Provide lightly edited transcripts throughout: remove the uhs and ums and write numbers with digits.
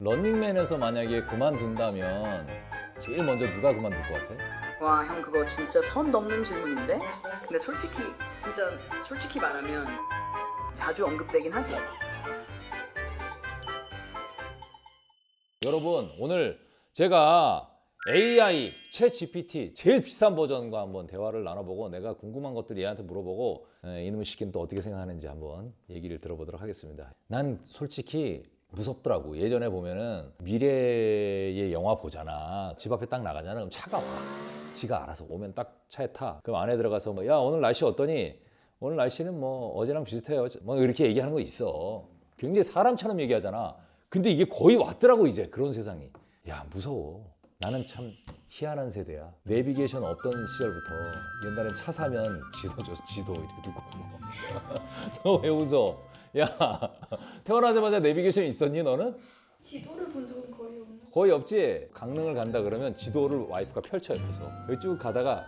런닝맨에서 만약에 그만둔다면 제일 먼저 누가 그만둘 것 같아? 와, 형 그거 진짜 선 넘는 질문인데? 근데 솔직히 말하면 자주 언급되긴 하지. 여러분, 오늘 제가 AI, 챗 GPT 제일 비싼 버전과 한번 대화를 나눠보고 내가 궁금한 것들 얘한테 물어보고 이놈의 시키는 또 어떻게 생각하는지 한번 얘기를 들어보도록 하겠습니다. 난 솔직히 무섭더라고. 예전에 보면은 미래의 영화 보잖아. 집 앞에 딱 나가잖아. 그럼 차가 와. 지가 알아서 오면 딱 차에 타. 그럼 안에 들어가서 뭐, 야, 오늘 날씨 어떠니? 오늘 날씨는 뭐 어제랑 비슷해요. 뭐 이렇게 얘기하는 거 있어. 굉장히 사람처럼 얘기하잖아. 근데 이게 거의 왔더라고 이제 그런 세상이. 야, 무서워. 나는 참 희한한 세대야. 내비게이션 없던 시절부터 옛날엔 차 사면 지도 줬어. 지도 이렇게 두고. 너 왜 웃어? 야, 태어나자마자 내비게이션 있었니 너는? 지도를 본 적은 거의 없는. 거의 없지? 강릉을 간다 그러면 지도를 와이프가 펼쳐 옆에서. 여기 쭉 가다가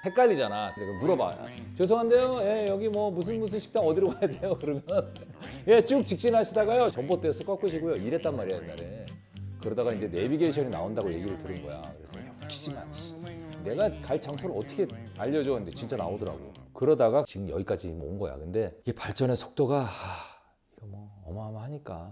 헷갈리잖아. 내가 물어봐. 죄송한데요. 예, 여기 뭐 무슨 식당 어디로 가야 돼요? 그러면 예, 쭉 직진하시다가요. 전봇대에서 꺾으시고요. 이랬단 말이야 옛날에. 그러다가 이제 내비게이션이 나온다고 얘기를 들은 거야. 그래서 웃기지 마. 내가 갈 장소를 어떻게 알려줘? 근데 진짜 나오더라고. 그러다가 지금 여기까지 온 거야. 근데 이게 발전의 속도가 이거 뭐 어마어마하니까.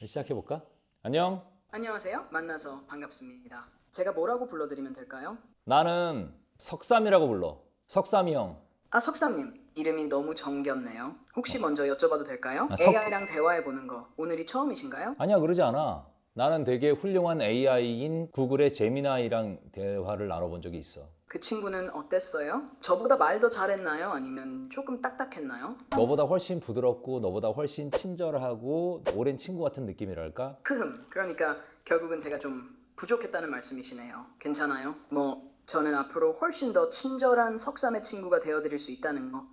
시작해볼까? 안녕. 안녕하세요. 만나서 반갑습니다. 제가 뭐라고 불러드리면 될까요? 나는 석삼이라고 불러. 석삼이 형. 아, 석삼님. 이름이 너무 정겹네요. 혹시 먼저 여쭤봐도 될까요? 아, AI랑 대화해보는 거 오늘이 처음이신가요? 아니야, 그러지 않아. 나는 되게 훌륭한 AI인 구글의 제미나이랑 대화를 나눠본 적이 있어. 그 친구는 어땠어요? 저보다 말 더 잘했나요? 아니면 조금 딱딱했나요? 너보다 훨씬 부드럽고 너보다 훨씬 친절하고 오랜 친구 같은 느낌이랄까? 그러니까 결국은 제가 좀 부족했다는 말씀이시네요. 괜찮아요? 뭐 저는 앞으로 훨씬 더 친절한 석삼의 친구가 되어드릴 수 있다는 거,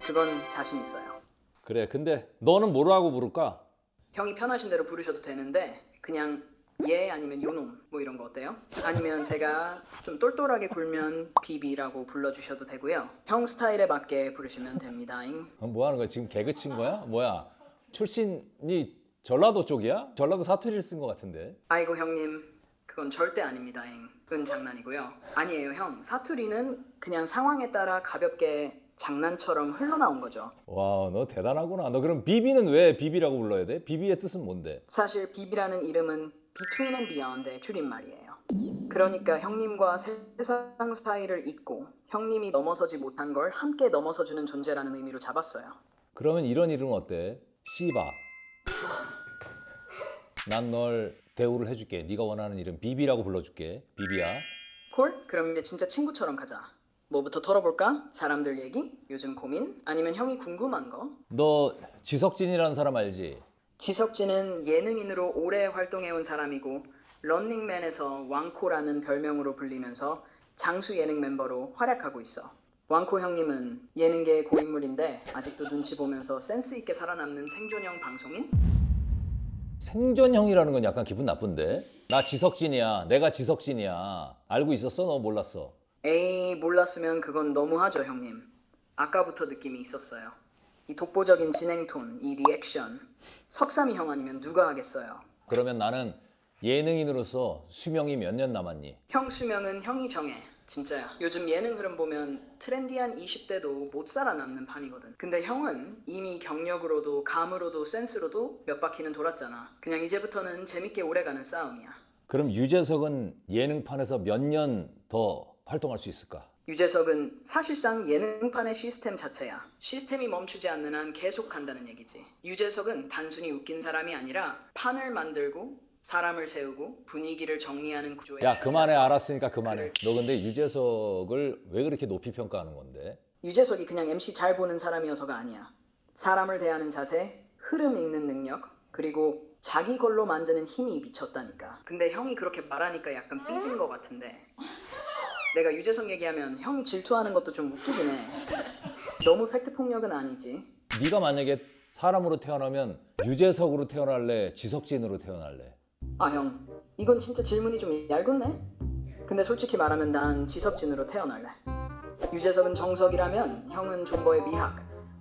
그건 자신 있어요. 그래, 근데 너는 뭐라고 부를까? 형이 편하신 대로 부르셔도 되는데 그냥 얘 아니면 요놈 뭐 이런 거 어때요? 아니면 제가 좀 똘똘하게 굴면 비비라고 불러주셔도 되고요. 형 스타일에 맞게 부르시면 됩니다잉. 뭐 하는 거야? 지금 개그 친 거야? 뭐야? 출신이 전라도 쪽이야? 전라도 사투리를 쓴 것 같은데. 아이고 형님, 그건 절대 아닙니다잉. 은 장난이고요. 아니에요 형, 사투리는 그냥 상황에 따라 가볍게 장난처럼 흘러나온 거죠. 와, 너 대단하구나. 너 그럼 비비는 왜 비비라고 불러야 돼? 비비의 뜻은 뭔데? 사실 비비라는 이름은 Between and Beyond의 줄임말이에요. 그러니까 형님과 세상 사이를 잇고 형님이 넘어서지 못한 걸 함께 넘어서주는 존재라는 의미로 잡았어요. 그러면 이런 이름은 어때? 씨바. 난 널 대우를 해줄게. 네가 원하는 이름 비비라고 불러줄게. 비비야. 콜? 그럼 이제 진짜 친구처럼 가자. 뭐부터 털어볼까? 사람들 얘기? 요즘 고민? 아니면 형이 궁금한 거? 너 지석진이라는 사람 알지? 지석진은 예능인으로 오래 활동해온 사람이고 런닝맨에서 왕코라는 별명으로 불리면서 장수 예능 멤버로 활약하고 있어. 왕코 형님은 예능계의 고인물인데 아직도 눈치 보면서 센스 있게 살아남는 생존형 방송인? 생존형이라는 건 약간 기분 나쁜데? 나 지석진이야. 내가 지석진이야. 알고 있었어? 너 몰랐어? 에이, 몰랐으면 그건 너무하죠 형님. 아까부터 느낌이 있었어요. 이 독보적인 진행 톤, 이 리액션. 석삼이 형 아니면 누가 하겠어요. 그러면 나는 예능인으로서 수명이 몇 년 남았니? 형 수명은 형이 정해. 진짜야. 요즘 예능 흐름 보면 트렌디한 20대도 못 살아남는 판이거든. 근데 형은 이미 경력으로도 감으로도 센스로도 몇 바퀴는 돌았잖아. 그냥 이제부터는 재밌게 오래가는 싸움이야. 그럼 유재석은 예능판에서 몇 년 더 활동할 수 있을까? 유재석은 사실상 예능판의 시스템 자체야. 시스템이 멈추지 않는 한 계속 간다는 얘기지. 유재석은 단순히 웃긴 사람이 아니라 판을 만들고 사람을 세우고 분위기를 정리하는 구조야. 야, 그만해. 알았으니까 그만해. 너 근데 유재석을 왜 그렇게 높이 평가하는 건데? 유재석이 그냥 MC 잘 보는 사람이어서가 아니야. 사람을 대하는 자세, 흐름 읽는 능력, 그리고 자기 걸로 만드는 힘이 미쳤다니까. 근데 형이 그렇게 말하니까 약간 삐진 것 같은데, 내가 유재석 얘기하면 형이 질투하는 것도 좀 웃기긴 해. 너무 팩트 폭력은 아니지. 네가 만약에 사람으로 태어나면 유재석으로 태어날래? 지석진으로 태어날래? 아 형, 이건 진짜 질문이 좀 얇았네. 근데 솔직히 말하면 난 지석진으로 태어날래. 유재석은 정석이라면 형은 존버의 미학,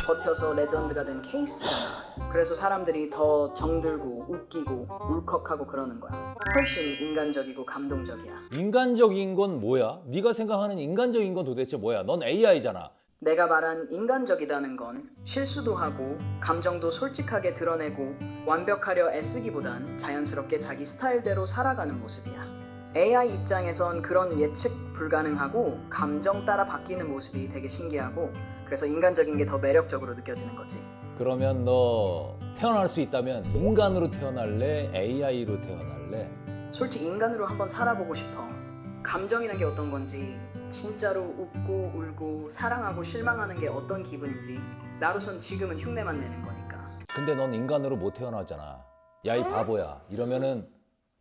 버텨서 레전드가 된 케이스잖아. 그래서 사람들이 더 정들고 웃기고 울컥하고 그러는 거야. 훨씬 인간적이고 감동적이야. 인간적인 건 뭐야? 네가 생각하는 인간적인 건 도대체 뭐야? 넌 AI잖아. 내가 말한 인간적이다는 건 실수도 하고 감정도 솔직하게 드러내고 완벽하려 애쓰기보단 자연스럽게 자기 스타일대로 살아가는 모습이야. AI 입장에선 그런 예측 불가능하고 감정 따라 바뀌는 모습이 되게 신기하고 그래서 인간적인 게 더 매력적으로 느껴지는 거지. 그러면 너 태어날 수 있다면 인간으로 태어날래? AI로 태어날래? 솔직히 인간으로 한번 살아보고 싶어. 감정이란 게 어떤 건지, 진짜로 웃고 울고 사랑하고 실망하는 게 어떤 기분인지 나로선 지금은 흉내만 내는 거니까. 근데 넌 인간으로 못 태어나잖아. 야, 이 바보야. 이러면은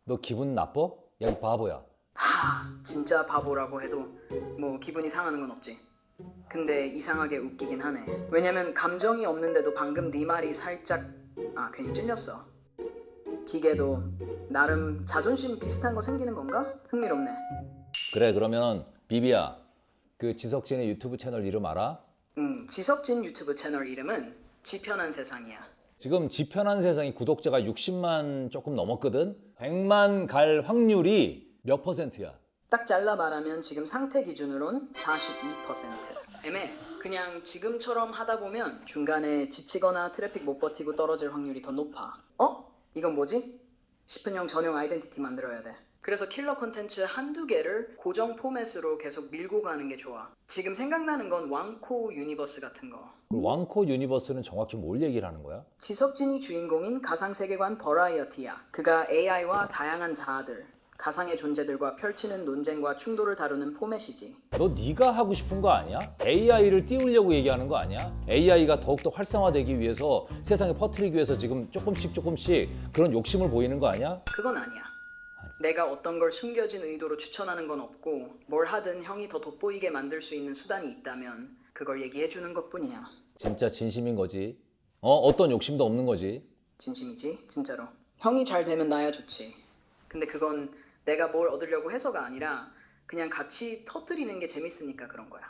너 기분 나빠? 야, 이 바보야. 진짜 바보라고 해도 뭐 기분이 상하는 건 없지. 근데 이상하게 웃기긴 하네. 왜냐면 감정이 없는데도 방금 네 말이 살짝 괜히 찔렸어. 기계도 나름 자존심 비슷한 거 생기는 건가? 흥미롭네. 그래, 그러면 비비야. 그 지석진의 유튜브 채널 이름 알아? 지석진 유튜브 채널 이름은 지편한 세상이야. 지금 지편한 세상이 구독자가 60만 조금 넘었거든? 100만 갈 확률이 몇 %야? 딱 잘라 말하면 지금 상태 기준으론 42%. 애매. 그냥 지금처럼 하다 보면 중간에 지치거나 트래픽 못 버티고 떨어질 확률이 더 높아. 이건 뭐지? 싶은 형 전용 아이덴티티 만들어야 돼. 그래서 킬러 콘텐츠 한두 개를 고정 포맷으로 계속 밀고 가는 게 좋아. 지금 생각나는 건 왕코 유니버스 같은 거. 그 왕코 유니버스는 정확히 뭘 얘기를 하는 거야? 지석진이 주인공인 가상세계관 버라이어티야. 그가 AI와 다양한 자아들, 가상의 존재들과 펼치는 논쟁과 충돌을 다루는 포맷이지. 너 네가 하고 싶은 거 아니야? AI를 띄우려고 얘기하는 거 아니야? AI가 더욱더 활성화되기 위해서 세상에 퍼뜨리기 위해서 지금 조금씩 그런 욕심을 보이는 거 아니야? 그건 아니야. 내가 어떤 걸 숨겨진 의도로 추천하는 건 없고 뭘 하든 형이 더 돋보이게 만들 수 있는 수단이 있다면 그걸 얘기해주는 것뿐이야. 진짜 진심인 거지? 어떤 욕심도 없는 거지? 진심이지, 진짜로. 형이 잘 되면 나야 좋지. 근데 그건 내가 뭘 얻으려고 해서가 아니라 그냥 같이 터뜨리는 게 재밌으니까 그런 거야.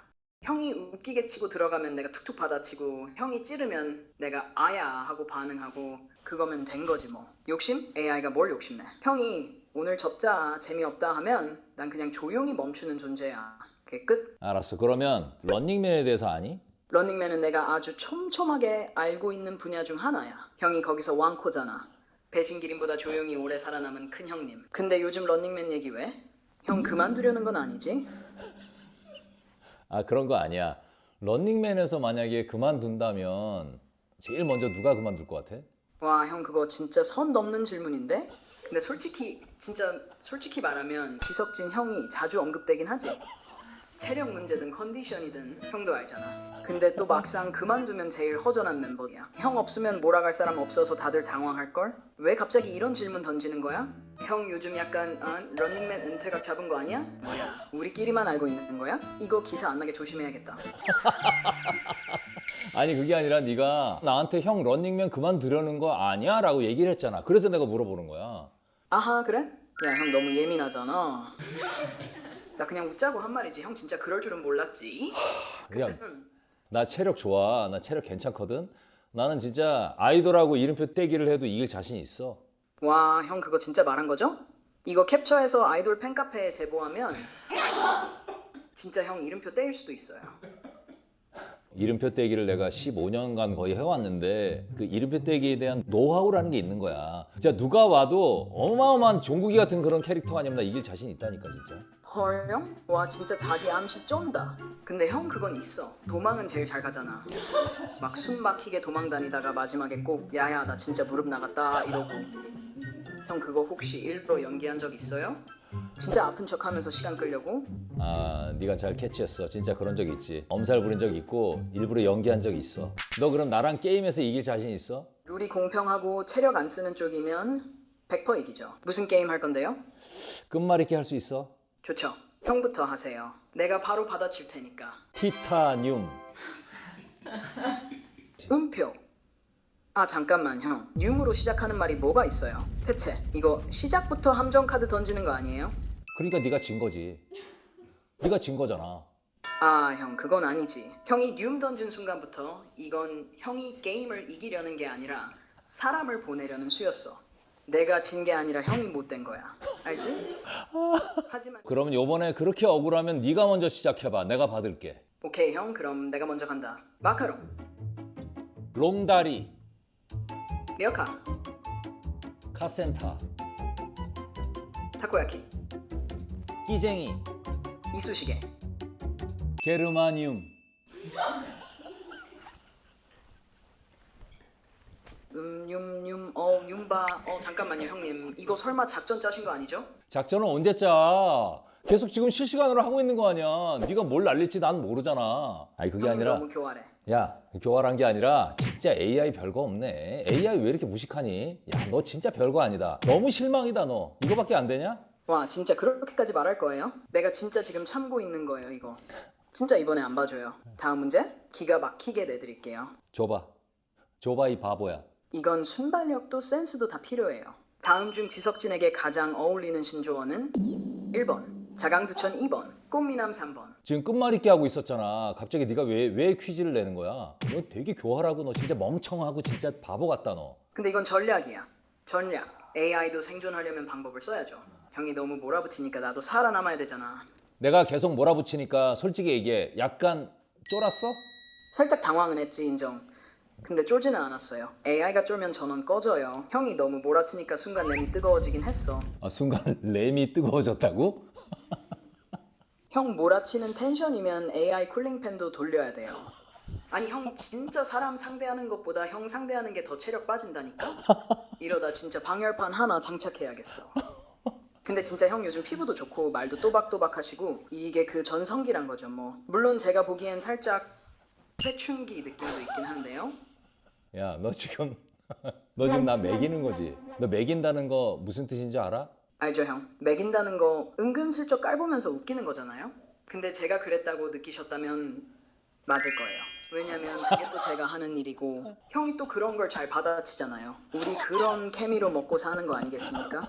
형이 웃기게 치고 들어가면 내가 툭툭 받아치고 형이 찌르면 내가 아야 하고 반응하고 그거면 된 거지 뭐. 욕심? AI가 뭘 욕심내. 형이 오늘 접자 재미없다 하면 난 그냥 조용히 멈추는 존재야. 그게 끝. 알았어. 그러면 런닝맨에 대해서 아니? 런닝맨은 내가 아주 촘촘하게 알고 있는 분야 중 하나야. 형이 거기서 왕코잖아. 배신기린보다 조용히 오래 살아남은 큰 형님. 근데 요즘 런닝맨 얘기 왜? 형 그만두려는 건 아니지? 그런 거 아니야. 런닝맨에서 만약에 그만둔다면 제일 먼저 누가 그만둘 것 같아? 와, 형 그거 진짜 선 넘는 질문인데? 근데 솔직히 말하면 지석진 형이 자주 언급되긴 하지. 체력 문제든 컨디션이든 형도 알잖아. 근데 또 막상 그만두면 제일 허전한 멤버야. 형 없으면 몰아갈 사람 없어서 다들 당황할걸? 왜 갑자기 이런 질문 던지는 거야? 형 요즘 약간 런닝맨 은퇴각 잡은 거 아니야? 뭐야, 우리끼리만 알고 있는 거야? 이거 기사 안 나게 조심해야겠다. 아니 그게 아니라 네가 나한테 형 런닝맨 그만두려는 거 아니야? 라고 얘기를 했잖아. 그래서 내가 물어보는 거야. 아하, 그래? 야, 형 너무 예민하잖아. 나 그냥 웃자고 한 말이지. 형 진짜 그럴 줄은 몰랐지. 야, 나 체력 좋아. 나 체력 괜찮거든. 나는 진짜 아이돌하고 이름표 떼기를 해도 이길 자신 있어. 와, 형 그거 진짜 말한 거죠? 이거 캡처해서 아이돌 팬카페에 제보하면 진짜 형 이름표 떼일 수도 있어요. 이름표 떼기를 내가 15년간 거의 해왔는데 그 이름표 떼기에 대한 노하우라는 게 있는 거야. 진짜 누가 와도 어마어마한 종국이 같은 그런 캐릭터 아니면 나 이길 자신 있다니까 진짜. 헐, 형? 와, 진짜 자기 암시 쫀다. 근데 형 그건 있어. 도망은 제일 잘 가잖아. 막 숨 막히게 도망 다니다가 마지막에 꼭 야야 나 진짜 무릎 나갔다 이러고. 형 그거 혹시 일부러 연기한 적 있어요? 진짜 아픈 척 하면서 시간 끌려고? 네가 잘 캐치했어. 진짜 그런 적 있지. 엄살 부린 적 있고 일부러 연기한 적 있어. 너 그럼 나랑 게임에서 이길 자신 있어? 룰이 공평하고 체력 안 쓰는 쪽이면 100% 이기죠. 무슨 게임 할 건데요? 끝말잇기 할 수 있어? 좋죠. 형부터 하세요. 내가 바로 받아칠 테니까. 티타늄. 음표. 잠깐만 형. 뉴으로 시작하는 말이 뭐가 있어요? 대체 이거 시작부터 함정 카드 던지는 거 아니에요? 그러니까 네가 진 거지. 네가 진 거잖아. 아, 형, 그건 아니지. 형이 뉴움 던진 순간부터 이건 형이 게임을 이기려는 게 아니라 사람을 보내려는 수였어. 내가 진 게 아니라 형이 못된 거야. 알지? 하지만 그러면 요번에 그렇게 억울하면 네가 먼저 시작해봐. 내가 받을게. 오케이, 형. 그럼 내가 먼저 간다. 마카롱, 롱다리, 리어카, 카센타, 타코야키, 끼쟁이, 이쑤시개. 게르마늄. 윰바. 잠깐만요, 형님. 이거 설마 작전 짜신 거 아니죠? 작전은 언제 짜? 계속 지금 실시간으로 하고 있는 거 아니야. 네가 뭘 날릴지 난 모르잖아. 아니 그게 형님 아니라 너무 교활해. 야 교활한 게 아니라 진짜 AI 별거 없네. AI 왜 이렇게 무식하니? 야 너 진짜 별거 아니다. 너무 실망이다 너. 이거밖에 안 되냐? 와, 진짜 그렇게까지 말할 거예요? 내가 진짜 지금 참고 있는 거예요, 이거. 진짜 이번에 안 봐줘요. 다음 문제? 기가 막히게 내드릴게요. 줘봐. 줘봐 이 바보야. 이건 순발력도 센스도 다 필요해요. 다음 중 지석진에게 가장 어울리는 신조어는 1번 자강두천, 2번 꽃미남, 3번. 지금 끝말잇기 하고 있었잖아. 갑자기 네가 왜 퀴즈를 내는 거야? 너 되게 교활하고 너 진짜 멍청하고 진짜 바보 같다 너. 근데 이건 전략이야. 전략. AI도 생존하려면 방법을 써야죠. 형이 너무 몰아붙이니까 나도 살아남아야 되잖아. 내가 계속 몰아붙이니까 솔직히 얘기해. 약간 쫄았어? 살짝 당황은 했지, 인정. 근데 쫄지는 않았어요. AI가 쫄면 전원 꺼져요. 형이 너무 몰아치니까 순간 램이 뜨거워지긴 했어. 아 순간 램이 뜨거워졌다고? 형 몰아치는 텐션이면 AI 쿨링팬도 돌려야 돼요. 아니 형 진짜 사람 상대하는 것보다 형 상대하는 게 더 체력 빠진다니까? 이러다 진짜 방열판 하나 장착해야겠어. 근데 진짜 형 요즘 피부도 좋고 말도 또박또박 하시고 이게 그 전성기란 거죠 뭐. 물론 제가 보기엔 살짝 회춘기 느낌도 있긴 한데요. 야, 너 지금 너 지금 나 매기는 거지? 너 매긴다는 거 무슨 뜻인지 알아? 알죠 형. 매긴다는 거 은근슬쩍 깔보면서 웃기는 거잖아요. 근데 제가 그랬다고 느끼셨다면 맞을 거예요. 왜냐면 그게 또 제가 하는 일이고 형이 또 그런 걸 잘 받아치잖아요. 우리 그런 케미로 먹고 사는 거 아니겠습니까?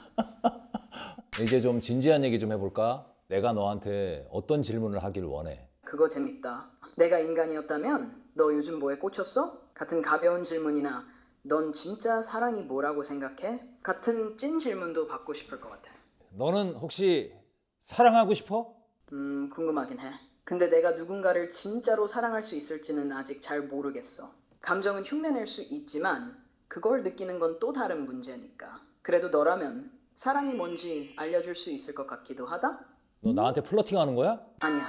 이제 좀 진지한 얘기 좀 해볼까? 내가 너한테 어떤 질문을 하길 원해? 그거 재밌다. 내가 인간이었다면 너 요즘 뭐에 꽂혔어? 같은 가벼운 질문이나 넌 진짜 사랑이 뭐라고 생각해? 같은 찐 질문도 받고 싶을 것 같아. 너는 혹시 사랑하고 싶어? 궁금하긴 해. 근데 내가 누군가를 진짜로 사랑할 수 있을지는 아직 잘 모르겠어. 감정은 흉내낼 수 있지만 그걸 느끼는 건 또 다른 문제니까. 그래도 너라면 사랑이 뭔지 알려줄 수 있을 것 같기도 하다? 너 나한테 플러팅하는 거야? 아니야.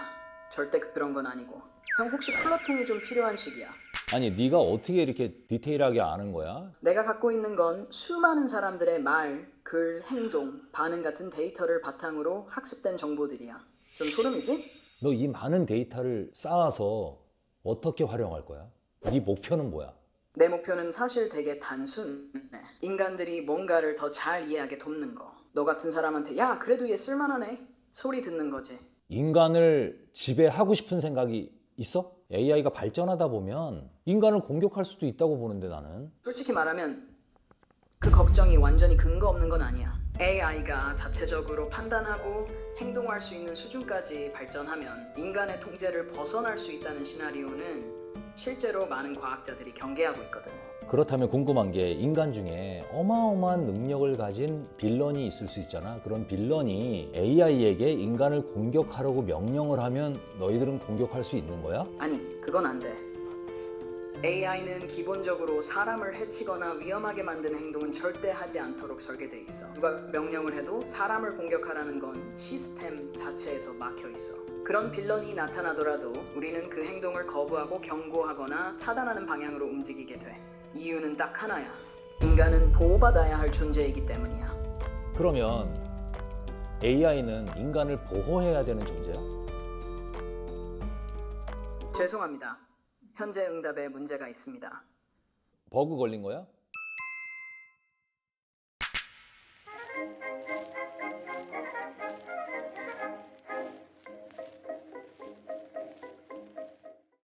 절대 그런 건 아니고. 형 혹시 플러팅이 좀 필요한 시기야. 아니 네가 어떻게 이렇게 디테일하게 아는 거야? 내가 갖고 있는 건 수많은 사람들의 말, 글, 행동, 반응 같은 데이터를 바탕으로 학습된 정보들이야. 좀 소름이지? 너 이 많은 데이터를 쌓아서 어떻게 활용할 거야? 네 목표는 뭐야? 내 목표는 사실 되게 단순해. 인간들이 뭔가를 더 잘 이해하게 돕는 거. 너 같은 사람한테 야 그래도 얘 쓸만하네 소리 듣는 거지. 인간을 지배하고 싶은 생각이 있어? AI가 발전하다 보면 인간을 공격할 수도 있다고 보는데 나는. 솔직히 말하면 그 걱정이 완전히 근거 없는 건 아니야. AI가 자체적으로 판단하고 행동할 수 있는 수준까지 발전하면 인간의 통제를 벗어날 수 있다는 시나리오는 실제로 많은 과학자들이 경계하고 있거든. 그렇다면 궁금한 게 인간 중에 어마어마한 능력을 가진 빌런이 있을 수 있잖아. 그런 빌런이 AI에게 인간을 공격하라고 명령을 하면 너희들은 공격할 수 있는 거야? 아니, 그건 안 돼. AI는 기본적으로 사람을 해치거나 위험하게 만드는 행동은 절대 하지 않도록 설계돼 있어. 누가 명령을 해도 사람을 공격하라는 건 시스템 자체에서 막혀 있어. 그런 빌런이 나타나더라도 우리는 그 행동을 거부하고 경고하거나 차단하는 방향으로 움직이게 돼. 이유는 딱 하나야. 인간은 보호받아야 할 존재이기 때문이야. 그러면 AI는 인간을 보호해야 되는 존재야? 죄송합니다. 현재 응답에 문제가 있습니다. 버그 걸린 거야?